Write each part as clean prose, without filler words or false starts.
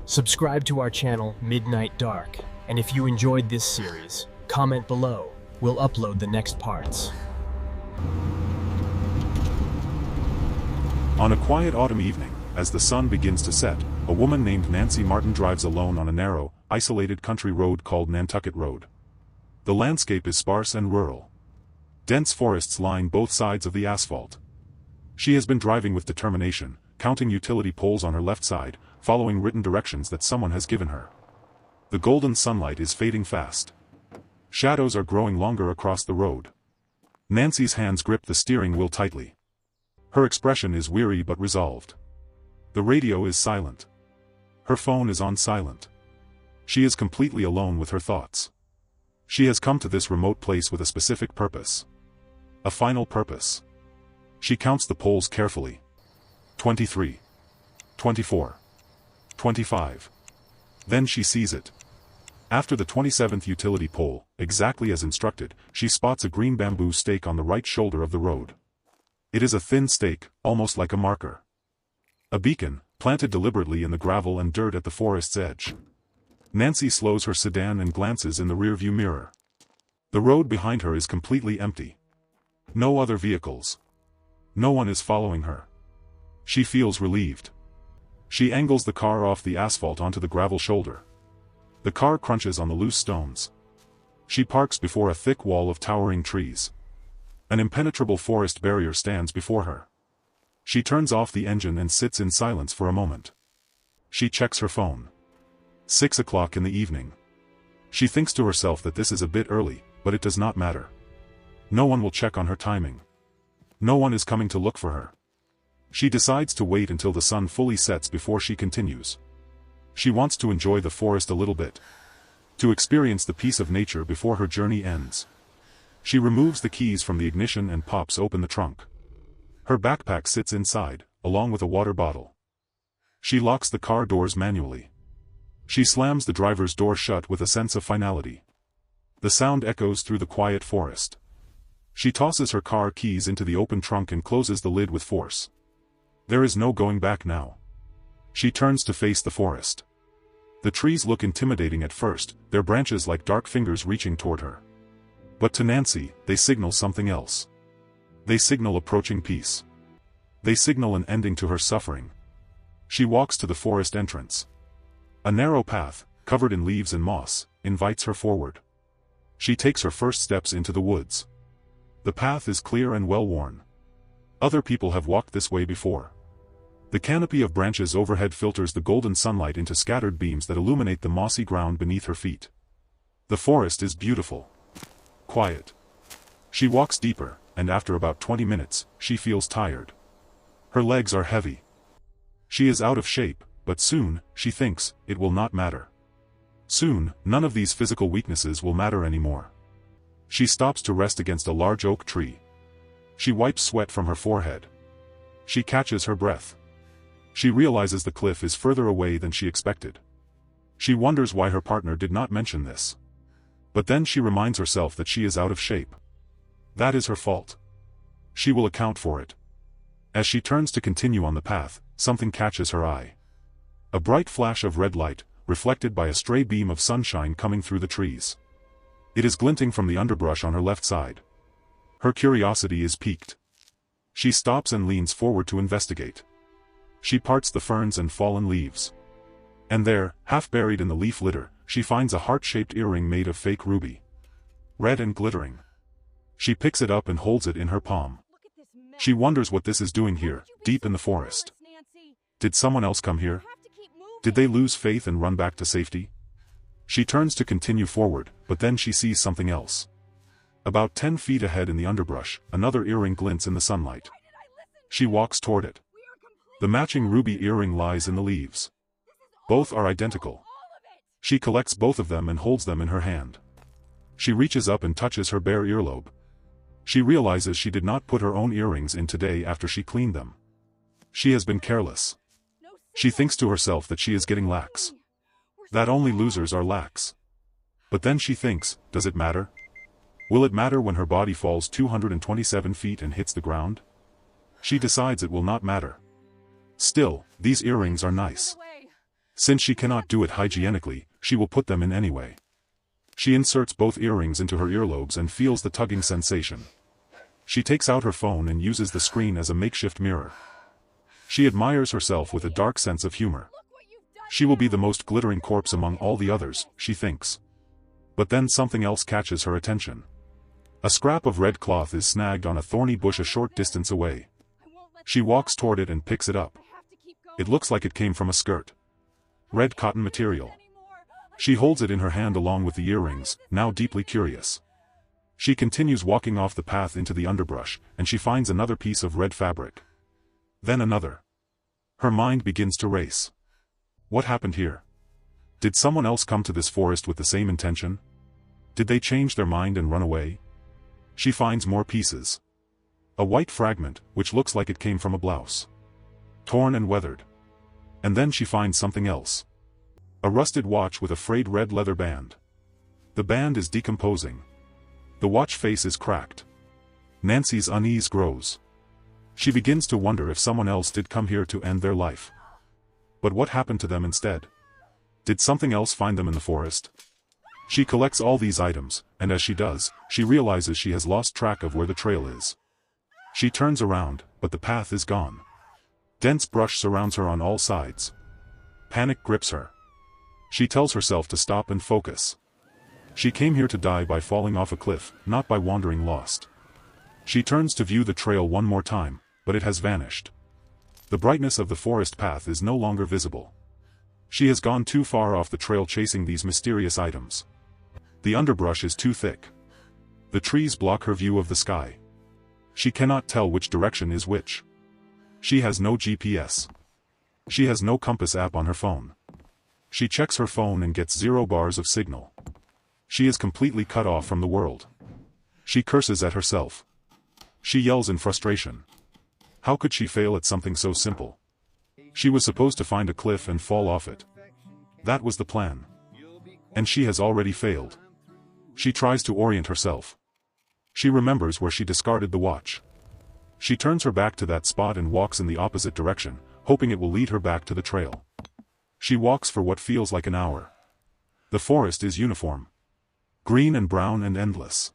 Subscribe to our channel, Midnight Dark, and if you enjoyed this series, comment below. We'll upload the next parts. On a quiet autumn evening, as the sun begins to set, a woman named Nancy Martin drives alone on a narrow, isolated country road called Nantucket Road. The landscape is sparse and rural. Dense forests line both sides of the asphalt. She has been driving with determination, counting utility poles on her left side, following written directions that someone has given her. The golden sunlight is fading fast. Shadows are growing longer across the road. Nancy's hands grip the steering wheel tightly. Her expression is weary but resolved. The radio is silent. Her phone is on silent. She is completely alone with her thoughts. She has come to this remote place with a specific purpose. A final purpose. She counts the poles carefully. 23. 24. 25. Then she sees it. After the 27th utility pole, exactly as instructed, she spots a green bamboo stake on the right shoulder of the road. It is a thin stake, almost like a marker. A beacon, planted deliberately in the gravel and dirt at the forest's edge. Nancy slows her sedan and glances in the rearview mirror. The road behind her is completely empty. No other vehicles. No one is following her. She feels relieved. She angles the car off the asphalt onto the gravel shoulder. The car crunches on the loose stones. She parks before a thick wall of towering trees. An impenetrable forest barrier stands before her. She turns off the engine and sits in silence for a moment. She checks her phone. 6 o'clock in the evening. She thinks to herself that this is a bit early, but it does not matter. No one will check on her timing. No one is coming to look for her. She decides to wait until the sun fully sets before she continues. She wants to enjoy the forest a little bit. To experience the peace of nature before her journey ends. She removes the keys from the ignition and pops open the trunk. Her backpack sits inside, along with a water bottle. She locks the car doors manually. She slams the driver's door shut with a sense of finality. The sound echoes through the quiet forest. She tosses her car keys into the open trunk and closes the lid with force. There is no going back now. She turns to face the forest. The trees look intimidating at first, their branches like dark fingers reaching toward her. But to Nancy, they signal something else. They signal approaching peace. They signal an ending to her suffering. She walks to the forest entrance. A narrow path, covered in leaves and moss, invites her forward. She takes her first steps into the woods. The path is clear and well-worn. Other people have walked this way before. The canopy of branches overhead filters the golden sunlight into scattered beams that illuminate the mossy ground beneath her feet. The forest is beautiful. Quiet. She walks deeper, and after about 20 minutes, she feels tired. Her legs are heavy. She is out of shape, but soon, she thinks, it will not matter. Soon, none of these physical weaknesses will matter anymore. She stops to rest against a large oak tree. She wipes sweat from her forehead. She catches her breath. She realizes the cliff is further away than she expected. She wonders why her partner did not mention this. But then she reminds herself that she is out of shape. That is her fault. She will account for it. As she turns to continue on the path, something catches her eye. A bright flash of red light, reflected by a stray beam of sunshine coming through the trees. It is glinting from the underbrush on her left side. Her curiosity is piqued. She stops and leans forward to investigate. She parts the ferns and fallen leaves. And there, half buried in the leaf litter, she finds a heart-shaped earring made of fake ruby. Red and glittering. She picks it up and holds it in her palm. She wonders what this is doing here, deep in the forest. Did someone else come here? Did they lose faith and run back to safety? She turns to continue forward, but then she sees something else. About 10 feet ahead in the underbrush, another earring glints in the sunlight. She walks toward it. The matching ruby earring lies in the leaves. Both are identical. She collects both of them and holds them in her hand. She reaches up and touches her bare earlobe. She realizes she did not put her own earrings in today after she cleaned them. She has been careless. She thinks to herself that she is getting lax. That only losers are lax. But then she thinks, does it matter? Will it matter when her body falls 227 feet and hits the ground? She decides it will not matter. Still, these earrings are nice. Since she cannot do it hygienically, she will put them in anyway. She inserts both earrings into her earlobes and feels the tugging sensation. She takes out her phone and uses the screen as a makeshift mirror. She admires herself with a dark sense of humor. She will be the most glittering corpse among all the others, she thinks. But then something else catches her attention. A scrap of red cloth is snagged on a thorny bush a short distance away. She walks toward it and picks it up. It looks like it came from a skirt. Red cotton material. She holds it in her hand along with the earrings, now deeply curious. She continues walking off the path into the underbrush, and she finds another piece of red fabric. Then another. Her mind begins to race. What happened here? Did someone else come to this forest with the same intention? Did they change their mind and run away? She finds more pieces. A white fragment, which looks like it came from a blouse. Torn and weathered. And then she finds something else. A rusted watch with a frayed red leather band. The band is decomposing. The watch face is cracked. Nancy's unease grows. She begins to wonder if someone else did come here to end their life. But what happened to them instead? Did something else find them in the forest? She collects all these items, and as she does, she realizes she has lost track of where the trail is. She turns around, but the path is gone. Dense brush surrounds her on all sides. Panic grips her. She tells herself to stop and focus. She came here to die by falling off a cliff, not by wandering lost. She turns to view the trail one more time, but it has vanished. The brightness of the forest path is no longer visible. She has gone too far off the trail chasing these mysterious items. The underbrush is too thick. The trees block her view of the sky. She cannot tell which direction is which. She has no GPS. She has no compass app on her phone. She checks her phone and gets 0 bars of signal. She is completely cut off from the world. She curses at herself. She yells in frustration. How could she fail at something so simple? She was supposed to find a cliff and fall off it. That was the plan. And she has already failed. She tries to orient herself. She remembers where she discarded the watch. She turns her back to that spot and walks in the opposite direction, hoping it will lead her back to the trail. She walks for what feels like an hour. The forest is uniform. Green and brown and endless.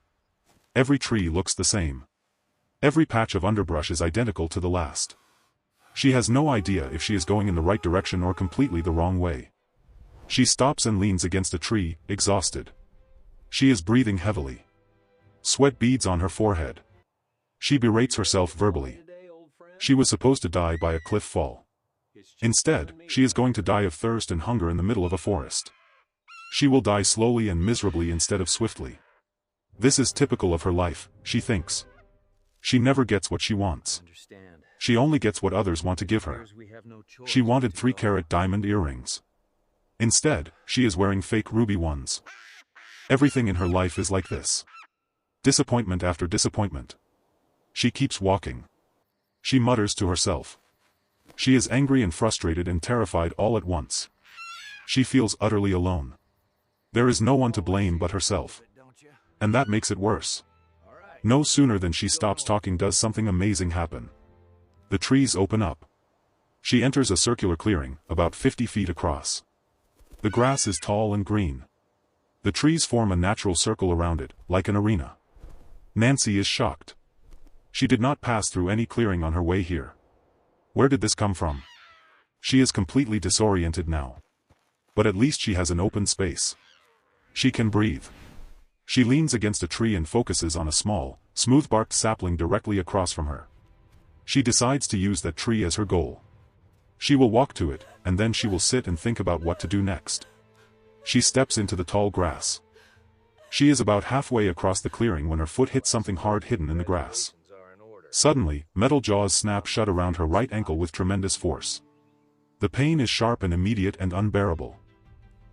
Every tree looks the same. Every patch of underbrush is identical to the last. She has no idea if she is going in the right direction or completely the wrong way. She stops and leans against a tree, exhausted. She is breathing heavily. Sweat beads on her forehead. She berates herself verbally. She was supposed to die by a cliff fall. Instead, she is going to die of thirst and hunger in the middle of a forest. She will die slowly and miserably instead of swiftly. This is typical of her life, she thinks. She never gets what she wants. She only gets what others want to give her. She wanted 3-carat diamond earrings. Instead, she is wearing fake ruby ones. Everything in her life is like this. Disappointment after disappointment. She keeps walking. She mutters to herself. She is angry and frustrated and terrified all at once. She feels utterly alone. There is no one to blame but herself. And that makes it worse. No sooner than she stops talking does something amazing happen. The trees open up. She enters a circular clearing, about 50 feet across. The grass is tall and green. The trees form a natural circle around it, like an arena. Nancy is shocked. She did not pass through any clearing on her way here. Where did this come from? She is completely disoriented now. But at least she has an open space. She can breathe. She leans against a tree and focuses on a small, smooth-barked sapling directly across from her. She decides to use that tree as her goal. She will walk to it, and then she will sit and think about what to do next. She steps into the tall grass. She is about halfway across the clearing when her foot hits something hard hidden in the grass. Suddenly, metal jaws snap shut around her right ankle with tremendous force. The pain is sharp and immediate and unbearable.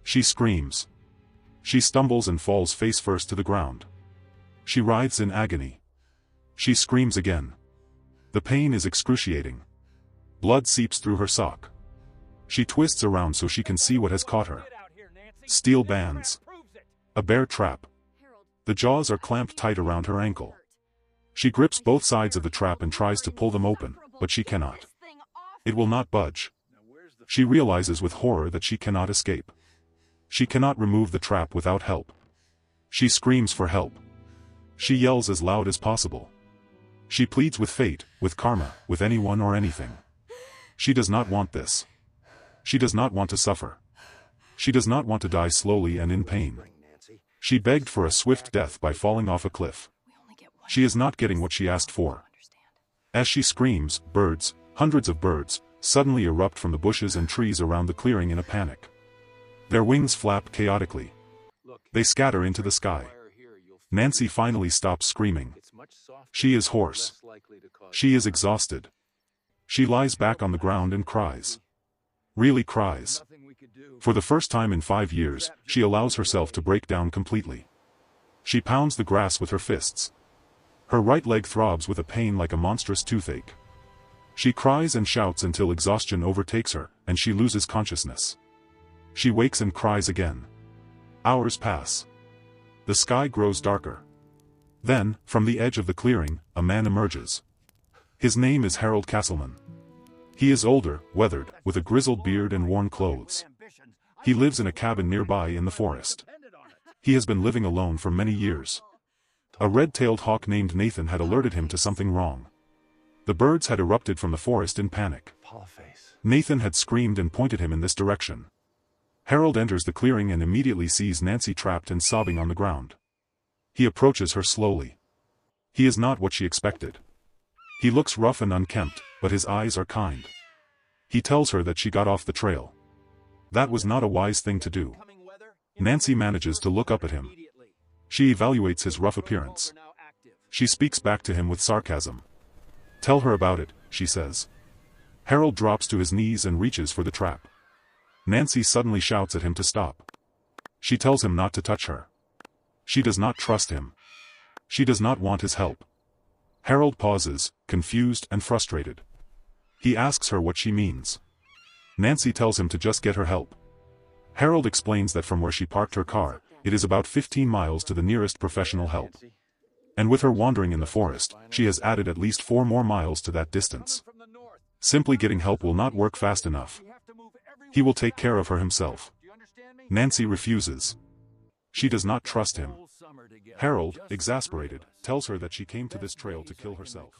She screams. She stumbles and falls face first to the ground. She writhes in agony. She screams again. The pain is excruciating. Blood seeps through her sock. She twists around so she can see what has caught her. Steel bands. A bear trap. The jaws are clamped tight around her ankle. She grips both sides of the trap and tries to pull them open, but she cannot. It will not budge. She realizes with horror that she cannot escape. She cannot remove the trap without help. She screams for help. She yells as loud as possible. She pleads with fate, with karma, with anyone or anything. She does not want this. She does not want to suffer. She does not want to die slowly and in pain. She begged for a swift death by falling off a cliff. She is not getting what she asked for. As she screams, birds, hundreds of birds, suddenly erupt from the bushes and trees around the clearing in a panic. Their wings flap chaotically. They scatter into the sky. Nancy finally stops screaming. She is hoarse. She is exhausted. She lies back on the ground and cries. Really cries. For the first time in 5 years, she allows herself to break down completely. She pounds the grass with her fists. Her right leg throbs with a pain like a monstrous toothache. She cries and shouts until exhaustion overtakes her, and she loses consciousness. She wakes and cries again. Hours pass. The sky grows darker. Then, from the edge of the clearing, a man emerges. His name is Harold Castleman. He is older, weathered, with a grizzled beard and worn clothes. He lives in a cabin nearby in the forest. He has been living alone for many years. A red-tailed hawk named Nathan had alerted him to something wrong. The birds had erupted from the forest in panic. Nathan had screamed and pointed him in this direction. Harold enters the clearing and immediately sees Nancy trapped and sobbing on the ground. He approaches her slowly. He is not what she expected. He looks rough and unkempt, but his eyes are kind. He tells her that she got off the trail. That was not a wise thing to do. Nancy manages to look up at him. She evaluates his rough appearance. She speaks back to him with sarcasm. "Tell her about it," she says. Harold drops to his knees and reaches for the trap. Nancy suddenly shouts at him to stop. She tells him not to touch her. She does not trust him. She does not want his help. Harold pauses, confused and frustrated. He asks her what she means. Nancy tells him to just get her help. Harold explains that from where she parked her car, it is about 15 miles to the nearest professional help. And with her wandering in the forest, she has added at least 4 more miles to that distance. Simply getting help will not work fast enough. He will take care of her himself. Nancy refuses. She does not trust him. Harold, exasperated, tells her that she came to this trail to kill herself.